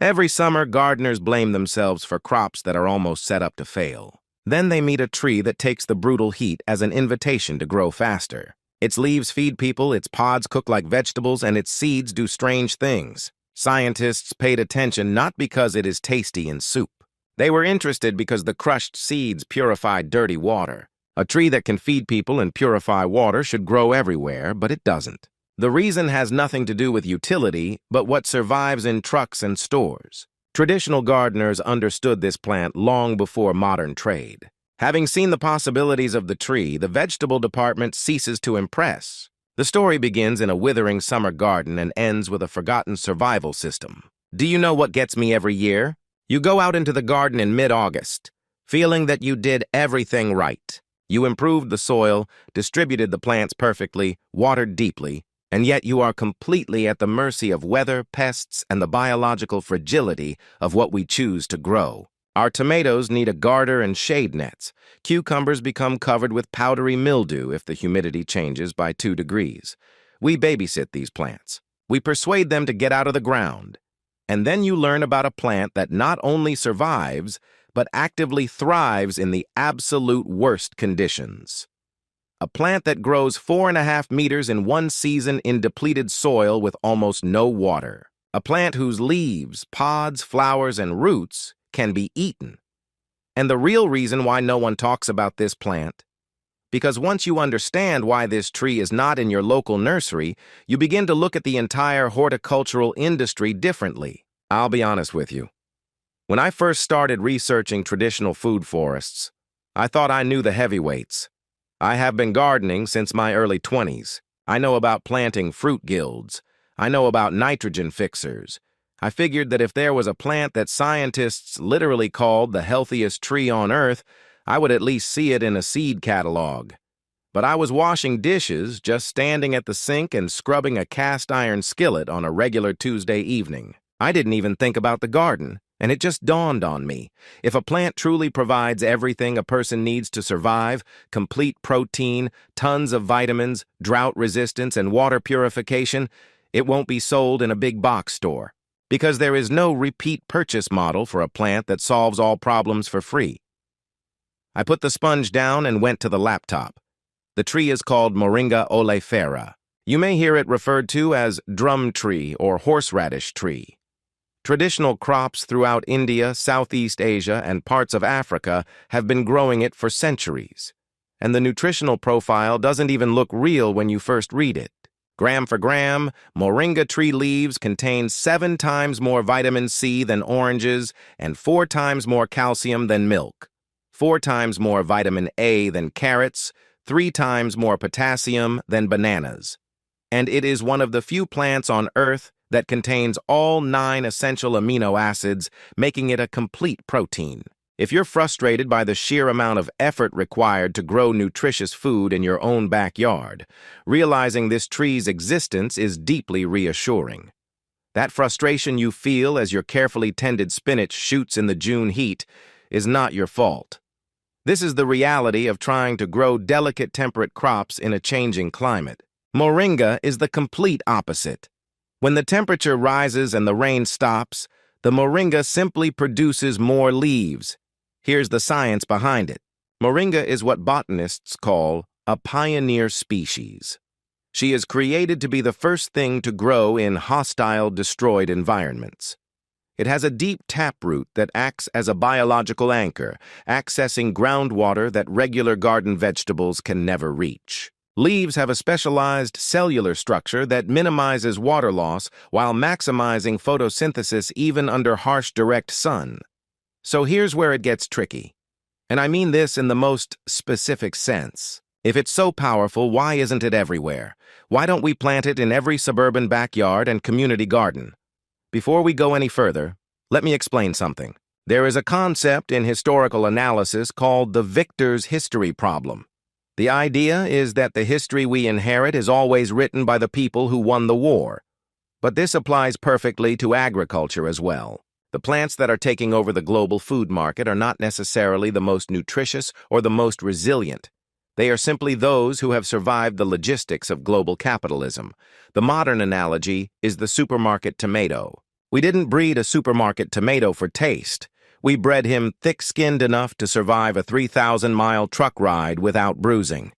Every summer, gardeners blame themselves for crops that are almost set up to fail. Then they meet a tree that takes the brutal heat as an invitation to grow faster. Its leaves feed people, its pods cook like vegetables, and its seeds do strange things. Scientists paid attention not because it is tasty in soup. They were interested because the crushed seeds purified dirty water. A tree that can feed people and purify water should grow everywhere, but it doesn't. The reason has nothing to do with utility, but what survives in trucks and stores. Traditional gardeners understood this plant long before modern trade. Having seen the possibilities of the tree, the vegetable department ceases to impress. The story begins in a withering summer garden and ends with a forgotten survival system. Do you know what gets me every year? You go out into the garden in mid-August, feeling that you did everything right. You improved the soil, distributed the plants perfectly, watered deeply, and yet you are completely at the mercy of weather, pests, and the biological fragility of what we choose to grow. Our tomatoes need a garter and shade nets. Cucumbers become covered with powdery mildew if the humidity changes by 2 degrees. We babysit these plants. We persuade them to get out of the ground. And then you learn about a plant that not only survives, but actively thrives in the absolute worst conditions. A plant that grows 4.5 meters in one season in depleted soil with almost no water. A plant whose leaves, pods, flowers, and roots can be eaten. And the real reason why no one talks about this plant, because once you understand why this tree is not in your local nursery, you begin to look at the entire horticultural industry differently. I'll be honest with you. When I first started researching traditional food forests, I thought I knew the heavyweights. I have been gardening since my early 20s. I know about planting fruit guilds. I know about nitrogen fixers. I figured that if there was a plant that scientists literally called the healthiest tree on earth, I would at least see it in a seed catalog. But I was washing dishes, just standing at the sink and scrubbing a cast iron skillet on a regular Tuesday evening. I didn't even think about the garden. And it just dawned on me, if a plant truly provides everything a person needs to survive, complete protein, tons of vitamins, drought resistance, and water purification, it won't be sold in a big box store. Because there is no repeat purchase model for a plant that solves all problems for free. I put the sponge down and went to the laptop. The tree is called Moringa oleifera. You may hear it referred to as drum tree or horseradish tree. Traditional crops throughout India, Southeast Asia, and parts of Africa have been growing it for centuries. And the nutritional profile doesn't even look real when you first read it. Gram for gram, moringa tree leaves contain 7 times more vitamin C than oranges and 4 times more calcium than milk, 4 times more vitamin A than carrots, 3 times more potassium than bananas. And it is one of the few plants on Earth that contains all 9 essential amino acids, making it a complete protein. If you're frustrated by the sheer amount of effort required to grow nutritious food in your own backyard, realizing this tree's existence is deeply reassuring. That frustration you feel as your carefully tended spinach shoots in the June heat is not your fault. This is the reality of trying to grow delicate temperate crops in a changing climate. Moringa is the complete opposite. When the temperature rises and the rain stops, the moringa simply produces more leaves. Here's the science behind it. Moringa is what botanists call a pioneer species. She is created to be the first thing to grow in hostile, destroyed environments. It has a deep taproot that acts as a biological anchor, accessing groundwater that regular garden vegetables can never reach. Leaves have a specialized cellular structure that minimizes water loss while maximizing photosynthesis even under harsh direct sun. So here's where it gets tricky. And I mean this in the most specific sense. If it's so powerful, why isn't it everywhere? Why don't we plant it in every suburban backyard and community garden? Before we go any further, let me explain something. There is a concept in historical analysis called the victor's history problem. The idea is that the history we inherit is always written by the people who won the war. But this applies perfectly to agriculture as well. The plants that are taking over the global food market are not necessarily the most nutritious or the most resilient. They are simply those who have survived the logistics of global capitalism. The modern analogy is the supermarket tomato. We didn't breed a supermarket tomato for taste. We bred him thick-skinned enough to survive a 3,000-mile truck ride without bruising.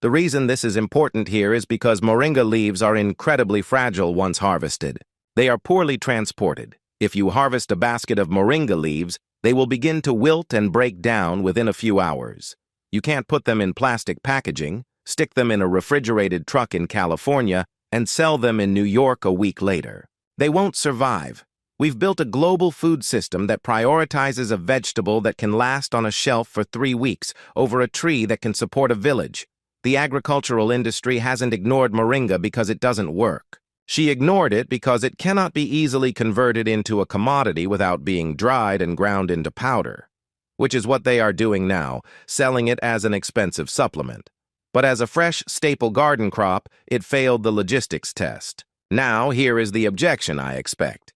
The reason this is important here is because moringa leaves are incredibly fragile once harvested. They are poorly transported. If you harvest a basket of moringa leaves, they will begin to wilt and break down within a few hours. You can't put them in plastic packaging, stick them in a refrigerated truck in California, and sell them in New York a week later. They won't survive. We've built a global food system that prioritizes a vegetable that can last on a shelf for 3 weeks over a tree that can support a village. The agricultural industry hasn't ignored moringa because it doesn't work. She ignored it because it cannot be easily converted into a commodity without being dried and ground into powder, which is what they are doing now, selling it as an expensive supplement. But as a fresh, staple garden crop, it failed the logistics test. Now, here is the objection I expect.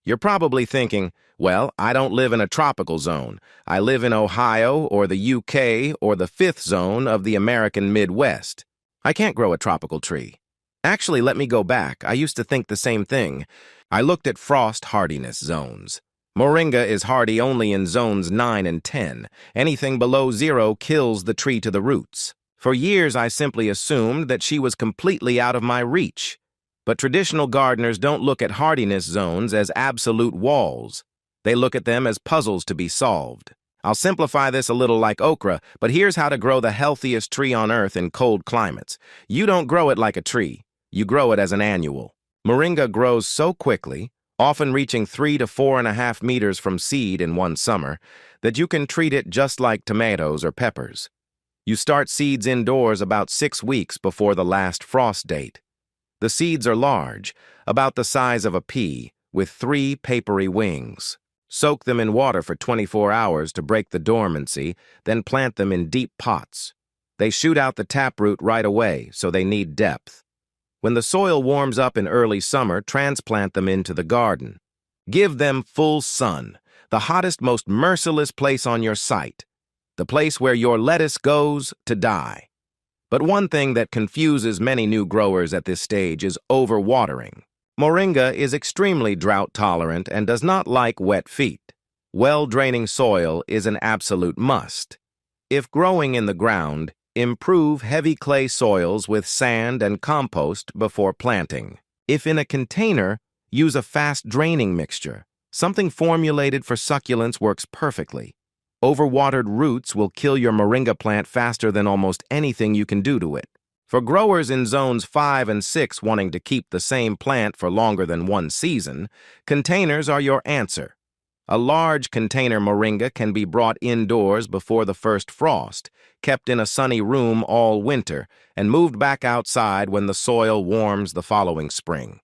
You're probably thinking, well, I don't live in a tropical zone. I live in Ohio or the UK or the 5th zone of the American Midwest. I can't grow a tropical tree. Actually, let me go back. I used to think the same thing. I looked at frost hardiness zones. Moringa is hardy only in zones 9 and 10. Anything below 0 kills the tree to the roots. For years, I simply assumed that she was completely out of my reach. But traditional gardeners don't look at hardiness zones as absolute walls. They look at them as puzzles to be solved. I'll simplify this a little like okra, but here's how to grow the healthiest tree on earth in cold climates. You don't grow it like a tree. You grow it as an annual. Moringa grows so quickly, often reaching 3 to 4.5 meters from seed in one summer, that you can treat it just like tomatoes or peppers. You start seeds indoors about 6 weeks before the last frost date. The seeds are large, about the size of a pea, with 3 papery wings. Soak them in water for 24 hours to break the dormancy, then plant them in deep pots. They shoot out the taproot right away, so they need depth. When the soil warms up in early summer, transplant them into the garden. Give them full sun, the hottest, most merciless place on your site, the place where your lettuce goes to die. But one thing that confuses many new growers at this stage is overwatering. Moringa is extremely drought-tolerant and does not like wet feet. Well-draining soil is an absolute must. If growing in the ground, improve heavy clay soils with sand and compost before planting. If in a container, use a fast-draining mixture. Something formulated for succulents works perfectly. Overwatered roots will kill your moringa plant faster than almost anything you can do to it. For growers in zones 5 and 6 wanting to keep the same plant for longer than one season, containers are your answer. A large container moringa can be brought indoors before the first frost, kept in a sunny room all winter, and moved back outside when the soil warms the following spring.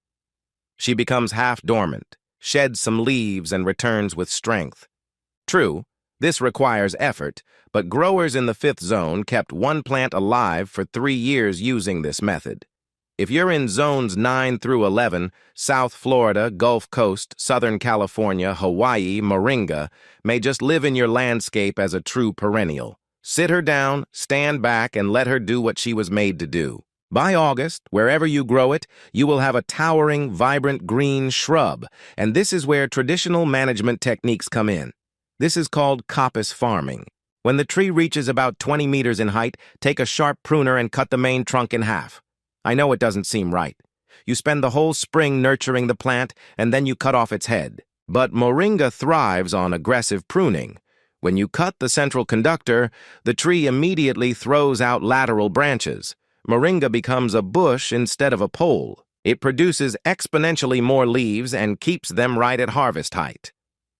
She becomes half dormant, sheds some leaves, and returns with strength. True, this requires effort, but growers in the 5th zone kept one plant alive for 3 years using this method. If you're in zones 9 through 11, South Florida, Gulf Coast, Southern California, Hawaii, moringa may just live in your landscape as a true perennial. Sit her down, stand back, and let her do what she was made to do. By August, wherever you grow it, you will have a towering, vibrant green shrub, and this is where traditional management techniques come in. This is called coppice farming. When the tree reaches about 20 meters in height, take a sharp pruner and cut the main trunk in half. I know it doesn't seem right. You spend the whole spring nurturing the plant, and then you cut off its head. But moringa thrives on aggressive pruning. When you cut the central conductor, the tree immediately throws out lateral branches. Moringa becomes a bush instead of a pole. It produces exponentially more leaves and keeps them right at harvest height.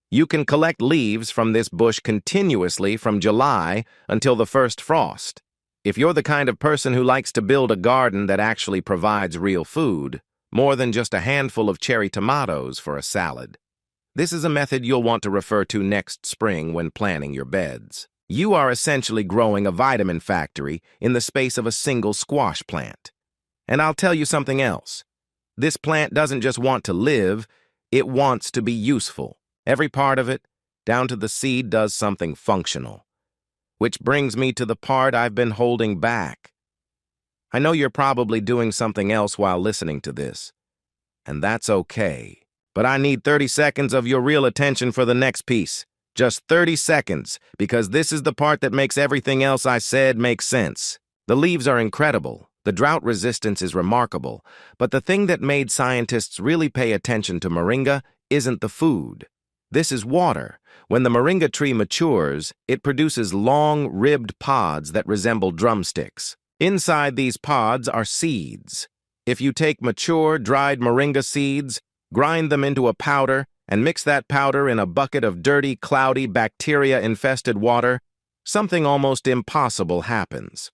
You can collect leaves from this bush continuously from July until the first frost. If you're the kind of person who likes to build a garden that actually provides real food, more than just a handful of cherry tomatoes for a salad, this is a method you'll want to refer to next spring when planning your beds. You are essentially growing a vitamin factory in the space of a single squash plant. And I'll tell you something else. This plant doesn't just want to live, it wants to be useful. Every part of it, down to the seed, does something functional. Which brings me to the part I've been holding back. I know you're probably doing something else while listening to this, and that's okay. But I need 30 seconds of your real attention for the next piece. Just 30 seconds, because this is the part that makes everything else I said make sense. The leaves are incredible. The drought resistance is remarkable. But the thing that made scientists really pay attention to moringa isn't the food. This is water. When the moringa tree matures, it produces long, ribbed pods that resemble drumsticks. Inside these pods are seeds. If you take mature, dried moringa seeds, grind them into a powder, and mix that powder in a bucket of dirty, cloudy, bacteria-infested water, something almost impossible happens.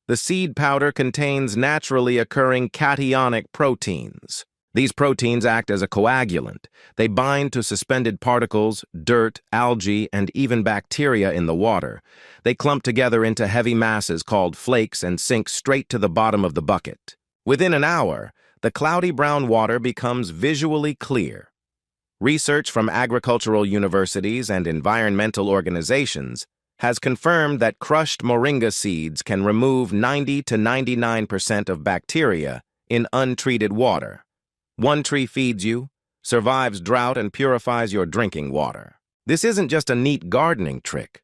The seed powder contains naturally occurring cationic proteins. These proteins act as a coagulant. They bind to suspended particles, dirt, algae, and even bacteria in the water. They clump together into heavy masses called flakes and sink straight to the bottom of the bucket. Within an hour, the cloudy brown water becomes visually clear. Research from agricultural universities and environmental organizations has confirmed that crushed moringa seeds can remove 90 to 99% of bacteria in untreated water. One tree feeds you, survives drought, and purifies your drinking water. This isn't just a neat gardening trick.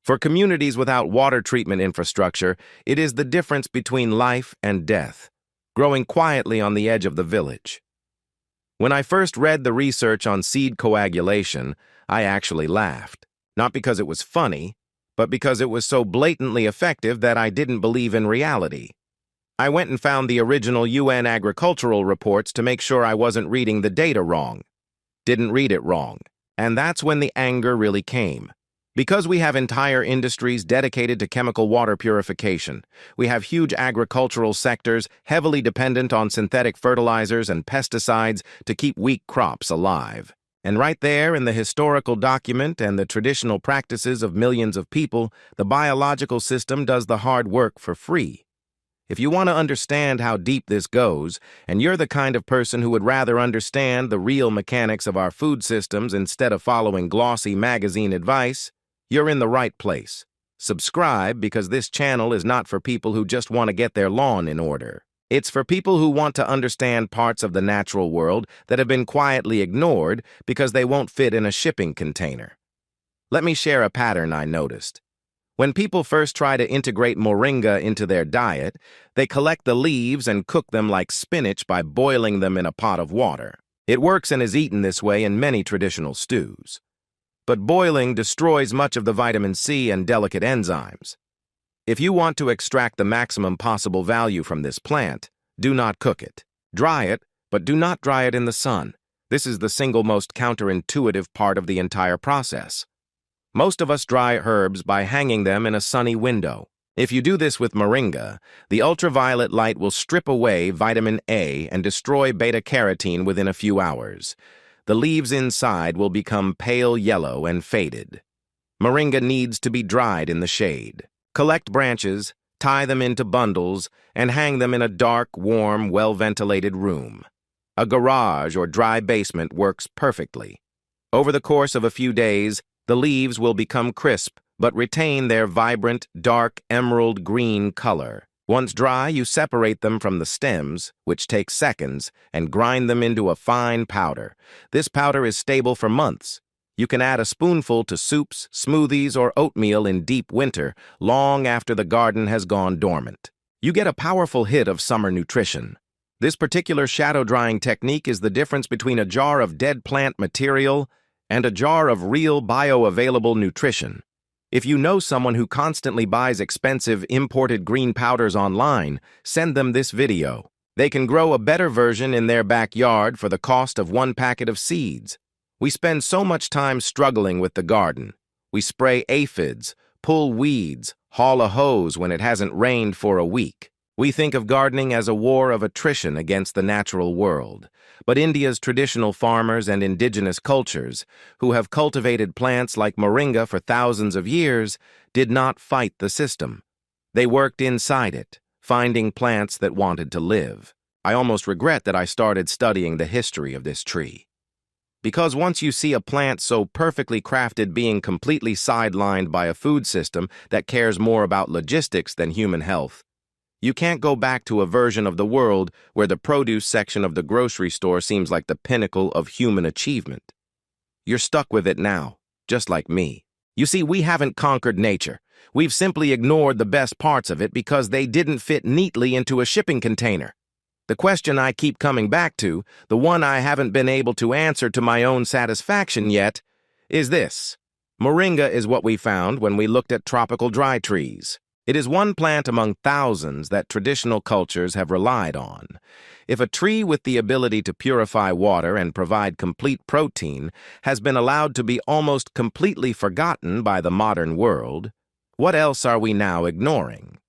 For communities without water treatment infrastructure, it is the difference between life and death, growing quietly on the edge of the village. When I first read the research on seed coagulation, I actually laughed. Not because it was funny, but because it was so blatantly effective that I didn't believe in reality. I went and found the original UN agricultural reports to make sure I wasn't reading the data wrong. Didn't read it wrong. And that's when the anger really came. Because we have entire industries dedicated to chemical water purification, we have huge agricultural sectors heavily dependent on synthetic fertilizers and pesticides to keep weak crops alive. And right there in the historical document and the traditional practices of millions of people, the biological system does the hard work for free. If you want to understand how deep this goes, and you're the kind of person who would rather understand the real mechanics of our food systems instead of following glossy magazine advice, you're in the right place. Subscribe, because this channel is not for people who just want to get their lawn in order. It's for people who want to understand parts of the natural world that have been quietly ignored because they won't fit in a shipping container. Let me share a pattern I noticed. When people first try to integrate moringa into their diet, they collect the leaves and cook them like spinach by boiling them in a pot of water. It works and is eaten this way in many traditional stews. But boiling destroys much of the vitamin C and delicate enzymes. If you want to extract the maximum possible value from this plant, do not cook it. Dry it, but do not dry it in the sun. This is the single most counterintuitive part of the entire process. Most of us dry herbs by hanging them in a sunny window. If you do this with moringa, the ultraviolet light will strip away vitamin A and destroy beta-carotene within a few hours. The leaves inside will become pale yellow and faded. Moringa needs to be dried in the shade. Collect branches, tie them into bundles, and hang them in a dark, warm, well-ventilated room. A garage or dry basement works perfectly. Over the course of a few days, the leaves will become crisp, but retain their vibrant, dark, emerald green color. Once dry, you separate them from the stems, which takes seconds, and grind them into a fine powder. This powder is stable for months. You can add a spoonful to soups, smoothies, or oatmeal in deep winter, long after the garden has gone dormant. You get a powerful hit of summer nutrition. This particular shadow drying technique is the difference between a jar of dead plant material and a jar of real bioavailable nutrition. If you know someone who constantly buys expensive imported green powders online, send them this video. They can grow a better version in their backyard for the cost of one packet of seeds. We spend so much time struggling with the garden. We spray aphids, pull weeds, haul a hose when it hasn't rained for a week. We think of gardening as a war of attrition against the natural world. But India's traditional farmers and indigenous cultures, who have cultivated plants like moringa for thousands of years, did not fight the system. They worked inside it, finding plants that wanted to live. I almost regret that I started studying the history of this tree. Because once you see a plant so perfectly crafted being completely sidelined by a food system that cares more about logistics than human health, You can't go back to a version of the world where the produce section of the grocery store seems like the pinnacle of human achievement. You're stuck with it now, just like me. You see, we haven't conquered nature. We've simply ignored the best parts of it because they didn't fit neatly into a shipping container. The question I keep coming back to, the one I haven't been able to answer to my own satisfaction yet, is this. Moringa is what we found when we looked at tropical dry trees. It is one plant among thousands that traditional cultures have relied on. If a tree with the ability to purify water and provide complete protein has been allowed to be almost completely forgotten by the modern world, what else are we now ignoring?